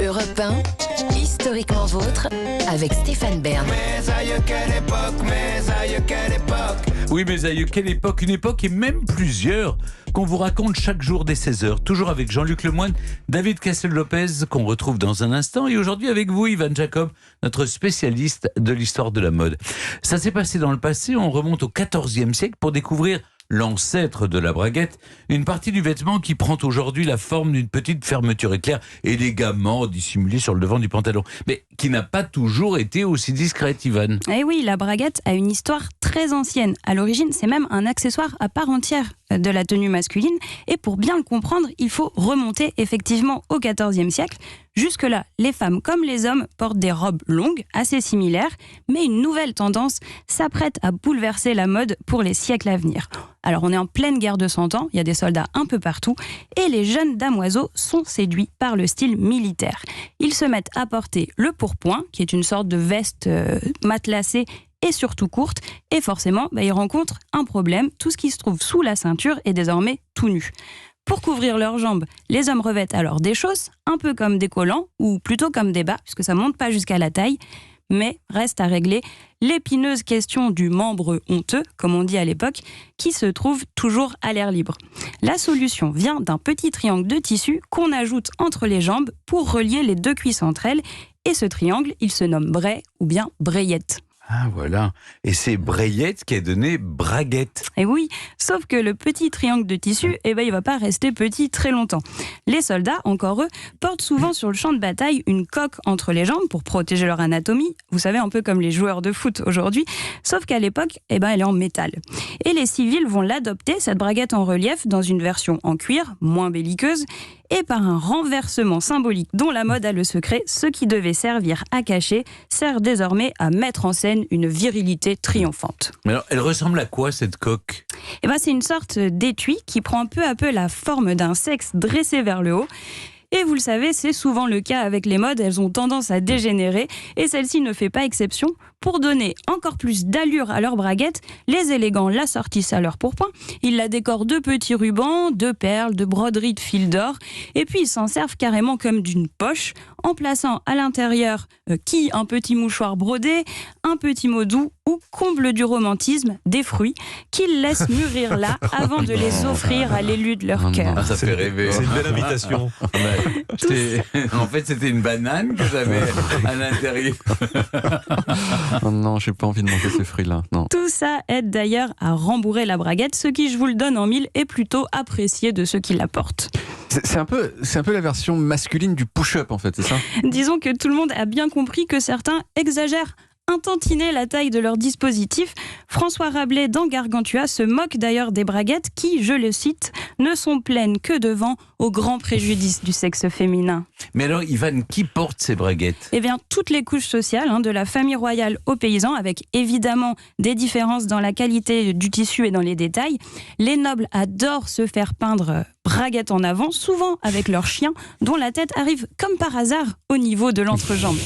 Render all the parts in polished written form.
Europe 1, historiquement vôtre, avec Stéphane Bern. Mes aïeux, quelle époque, mes aïeux, quelle époque. Oui, mes aïeux, quelle époque, une époque et même plusieurs qu'on vous raconte chaque jour dès 16h. Toujours avec Jean-Luc Lemoyne, David Castel-Lopez, qu'on retrouve dans un instant. Et aujourd'hui avec vous, Ivan Jacob, notre spécialiste de l'histoire de la mode. Ça s'est passé dans le passé, on remonte au XIVe siècle pour découvrir l'ancêtre de la braguette, une partie du vêtement qui prend aujourd'hui la forme d'une petite fermeture éclair élégamment dissimulée sur le devant du pantalon, mais qui n'a pas toujours été aussi discrète, Ivan. Eh oui, la braguette a une histoire très ancienne. À l'origine, c'est même un accessoire à part entière de la tenue masculine. Et pour bien le comprendre, il faut remonter effectivement au XIVe siècle. Jusque-là, les femmes comme les hommes portent des robes longues, assez similaires, mais une nouvelle tendance s'apprête à bouleverser la mode pour les siècles à venir. Alors on est en pleine guerre de 100 ans, il y a des soldats un peu partout, et les jeunes damoiseaux sont séduits par le style militaire. Ils se mettent à porter le pourpoint, qui est une sorte de veste matelassée et surtout courte, et forcément, ils rencontrent un problème, tout ce qui se trouve sous la ceinture est désormais tout nu. Pour couvrir leurs jambes, les hommes revêtent alors des chausses, un peu comme des collants, ou plutôt comme des bas, puisque ça ne monte pas jusqu'à la taille. Mais reste à régler l'épineuse question du membre honteux, comme on dit à l'époque, qui se trouve toujours à l'air libre. La solution vient d'un petit triangle de tissu qu'on ajoute entre les jambes pour relier les deux cuisses entre elles. Et ce triangle, il se nomme bray ou bien brayette. Ah voilà, et c'est brayette qui a donné braguette. Et oui, sauf que le petit triangle de tissu, il va pas rester petit très longtemps. Les soldats, encore eux, portent souvent sur le champ de bataille une coque entre les jambes pour protéger leur anatomie. Vous savez, un peu comme les joueurs de foot aujourd'hui. Sauf qu'à l'époque, elle est en métal. Et les civils vont l'adopter, cette braguette en relief, dans une version en cuir, moins belliqueuse, et par un renversement symbolique dont la mode a le secret, ce qui devait servir à cacher sert désormais à mettre en scène une virilité triomphante. Mais alors, elle ressemble à quoi cette coque ? C'est une sorte d'étui qui prend peu à peu la forme d'un sexe dressé vers le haut. Et vous le savez, c'est souvent le cas avec les modes, elles ont tendance à dégénérer et celle-ci ne fait pas exception. Pour donner encore plus d'allure à leur braguette, les élégants l'assortissent à leur pourpoint. Ils la décorent de petits rubans, de perles, de broderies de fil d'or. Et puis ils s'en servent carrément comme d'une poche, en plaçant à l'intérieur un petit mouchoir brodé, un petit mot doux ou, comble du romantisme, des fruits qu'ils laissent mûrir là avant de les offrir à l'élu de leur cœur. Ah, ça fait rêver. C'est une belle invitation. En fait, c'était une banane que j'avais à l'intérieur. Oh non, j'ai pas envie de manger ces fruits-là. Non. Tout ça aide d'ailleurs à rembourrer la braguette, ce qui, je vous le donne en mille, est plutôt apprécié de ceux qui la portent. C'est un peu la version masculine du push-up, en fait, c'est ça ? Disons que tout le monde a bien compris que certains exagèrent un tantinet la taille de leur dispositif. François Rabelais dans Gargantua se moque d'ailleurs des braguettes qui, je le cite, ne sont pleines que de vent au grand préjudice du sexe féminin. Mais alors, Ivan, qui porte ces braguettes ? Toutes les couches sociales, de la famille royale aux paysans, avec évidemment des différences dans la qualité du tissu et dans les détails. Les nobles adorent se faire peindre braguettes en avant, souvent avec leurs chiens, dont la tête arrive comme par hasard au niveau de l'entrejambe.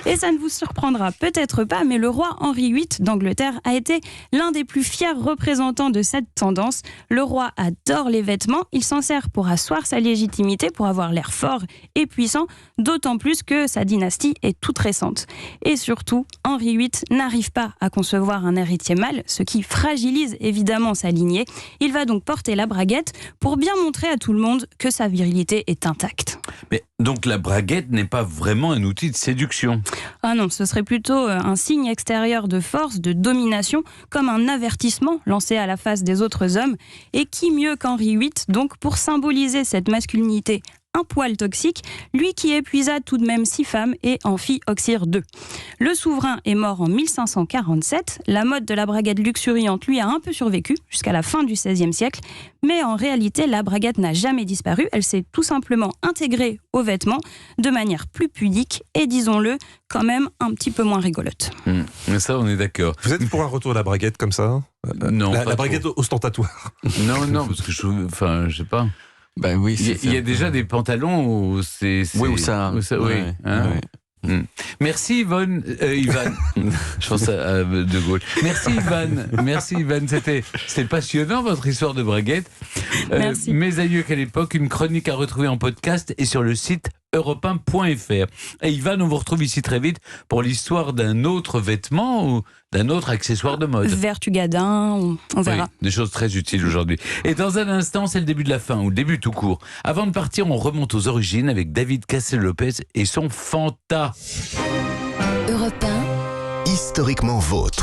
Et ça ne vous surprendra peut-être pas, mais le roi Henri VIII d'Angleterre a été l'un des plus fiers représentants de cette tendance. Le roi adore les vêtements, il s'en sert pour asseoir sa légitimité, pour avoir l'air fort et puissant, d'autant plus que sa dynastie est toute récente. Et surtout, Henri VIII n'arrive pas à concevoir un héritier mâle, ce qui fragilise évidemment sa lignée. Il va donc porter la braguette pour bien montrer à tout le monde que sa virilité est intacte. Mais donc la braguette n'est pas vraiment un outil de séduction ? Ah non, ce serait plutôt un signe extérieur de force, de domination, comme un avertissement lancé à la face des autres hommes. Et qui mieux qu'Henri VIII, donc, pour symboliser cette masculinité un poil toxique, lui qui épuisa tout de même 6 femmes et en fit oxyre 2. Le souverain est mort en 1547, la mode de la braguette luxuriante lui a un peu survécu jusqu'à la fin du XVIe siècle, mais en réalité la braguette n'a jamais disparu, elle s'est tout simplement intégrée aux vêtements de manière plus pudique et disons-le, quand même un petit peu moins rigolote. Mais ça on est d'accord. Vous êtes pour un retour de la braguette comme ça ? Non. La braguette ostentatoire. Non, parce que je sais pas. Oui, il y a déjà des pantalons où c'est où ça oui. Merci Ivan. Je pense à De Gaulle. Merci Ivan. C'était passionnant votre histoire de braguette. Merci. Mes aïeux, quelle époque, une chronique à retrouver en podcast et sur le site europe1.fr. Et Yvan, on vous retrouve ici très vite pour l'histoire d'un autre vêtement ou d'un autre accessoire de mode. Vertugadin, on verra. Oui, des choses très utiles aujourd'hui. Et dans un instant, c'est le début de la fin, ou le début tout court. Avant de partir, on remonte aux origines avec David Cassel-Lopez et son Fanta. Europe 1. Historiquement vôtre.